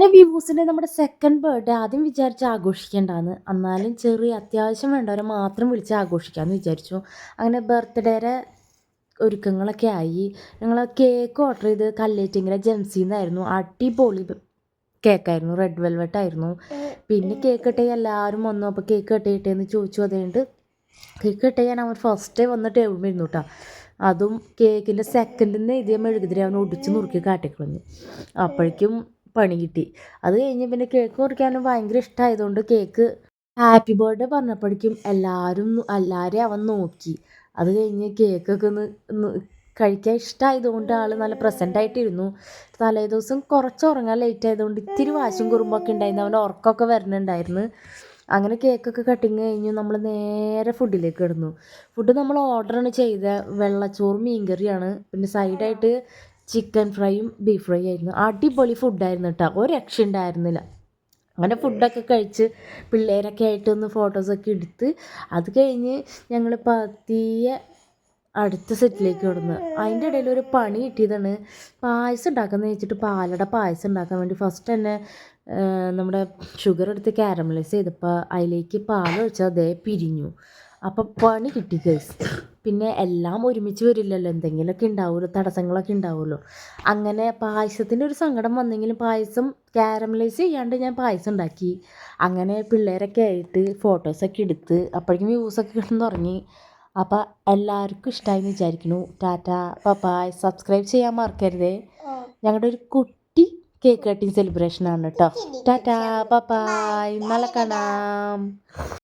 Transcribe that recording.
അങ്ങനെ വിവൂസിൻ്റെ നമ്മുടെ second birthday ആദ്യം വിചാരിച്ച് ആഘോഷിക്കേണ്ടാന്ന്, എന്നാലും ചെറിയ അത്യാവശ്യം വേണ്ടവരെ മാത്രം വിളിച്ച് ആഘോഷിക്കാമെന്ന് വിചാരിച്ചു. അങ്ങനെ ബർത്ത്ഡേയുടെ ഒരുക്കങ്ങളൊക്കെ ആയി. ഞങ്ങൾ കേക്ക് ഓർഡർ ചെയ്ത് കല്ലേറ്റിങ്ങര ജംസിന്നായിരുന്നു. അടിപൊളി കേക്കായിരുന്നു, റെഡ് വെൽവെറ്റ് ആയിരുന്നു. പിന്നെ കേക്ക് കട്ട് ചെയ്യാൻ എല്ലാവരും വന്നു. അപ്പോൾ കേക്ക് കട്ട് ചെയ്യട്ടേന്ന് ചോദിച്ചു. അതുകൊണ്ട് കേക്ക് കട്ട് ചെയ്യാൻ അവൻ ഫസ്റ്റ് വന്ന് ടേബിൾ ഇരുന്നു കേട്ടോ. അതും കേക്കിൻ്റെ സെക്കൻഡിൽ എഴുതിയ മെഴുകുതിരി അവൻ ഒടിച്ച് നുറുക്കി കാട്ടിക്കളഞ്ഞു. അപ്പോഴേക്കും പണി കിട്ടി. അത് കഴിഞ്ഞ് പിന്നെ കേക്ക് മുറിക്കാനും ഭയങ്കര ഇഷ്ടമായതുകൊണ്ട് കേക്ക് ഹാപ്പി ബർത്ത്ഡേ പറഞ്ഞപ്പോഴേക്കും എല്ലാവരെയും അവൻ നോക്കി. അത് കഴിഞ്ഞ് കേക്കൊക്കെ ഒന്ന് കഴിക്കാൻ ഇഷ്ടമായതുകൊണ്ട് ആൾ നല്ല പ്രസൻ്റായിട്ടിരുന്നു. തലേ ദിവസം കുറച്ച് ഉറങ്ങാൻ ലേറ്റ് ആയതുകൊണ്ട് ഇത്തിരി വാശും കുറുമ്പൊക്കെ ഉണ്ടായിരുന്നു. അവൻ്റെ ഉറക്കമൊക്കെ വരുന്നുണ്ടായിരുന്നു. അങ്ങനെ കേക്കൊക്കെ കട്ടിങ് കഴിഞ്ഞു. നമ്മൾ നേരെ ഫുഡിലേക്ക് കിടന്നു. ഫുഡ് നമ്മൾ ഓർഡറാണ് ചെയ്ത വെള്ളച്ചോറും മീൻകറിയാണ്. പിന്നെ സൈഡായിട്ട് ചിക്കൻ ഫ്രൈയും ബീഫ് ഫ്രൈ ആയിരുന്നു. അടിപൊളി ഫുഡായിരുന്നു കേട്ടോ, ഒരു രക്ഷ ഉണ്ടായിരുന്നില്ല. അങ്ങനെ ഫുഡൊക്കെ കഴിച്ച് പിള്ളേരൊക്കെ ആയിട്ടൊന്ന് ഫോട്ടോസൊക്കെ എടുത്ത് അത് കഴിഞ്ഞ് ഞങ്ങൾ പതിയെ അടുത്ത സെറ്റിലേക്ക് കിടന്നു. അതിൻ്റെ ഇടയിൽ ഒരു പണി കിട്ടിയതാണ്. പായസം ഉണ്ടാക്കുന്നത് വെച്ചിട്ട് പാലട പായസം ഉണ്ടാക്കാൻ വേണ്ടി ഫസ്റ്റ് തന്നെ നമ്മുടെ ഷുഗർ എടുത്ത് കാരമലൈസ് ചെയ്തപ്പോൾ അതിലേക്ക് പാലൊഴിച്ചാൽ അതേ പിരിഞ്ഞു. അപ്പം പണി കിട്ടി ഗൈസ്. പിന്നെ എല്ലാം ഒരുമിച്ച് വരില്ലല്ലോ, എന്തെങ്കിലുമൊക്കെ ഉണ്ടാവുമല്ലോ, തടസ്സങ്ങളൊക്കെ ഉണ്ടാവുമല്ലോ. അങ്ങനെ പായസത്തിൻ്റെ ഒരു സങ്കടം വന്നെങ്കിലും പായസം കാരമലൈസ് ചെയ്യാണ്ട് ഞാൻ പായസം ഉണ്ടാക്കി. അങ്ങനെ പിള്ളേരൊക്കെ ആയിട്ട് ഫോട്ടോസൊക്കെ എടുത്ത് അപ്പോഴേക്കും വ്യൂസൊക്കെ കിട്ടുന്നു തുടങ്ങി. അപ്പോൾ എല്ലാവർക്കും ഇഷ്ടമായി എന്ന് വിചാരിക്കുന്നു. ടാറ്റ ബൈ. സബ്സ്ക്രൈബ് ചെയ്യാൻ മറക്കരുതേ. ഞങ്ങളുടെ ഒരു കുട്ടി കേക്ക് കട്ടിങ് സെലിബ്രേഷനാണ് കേട്ടോ. ടാറ്റ ബൈ. നാളെ കാണാം.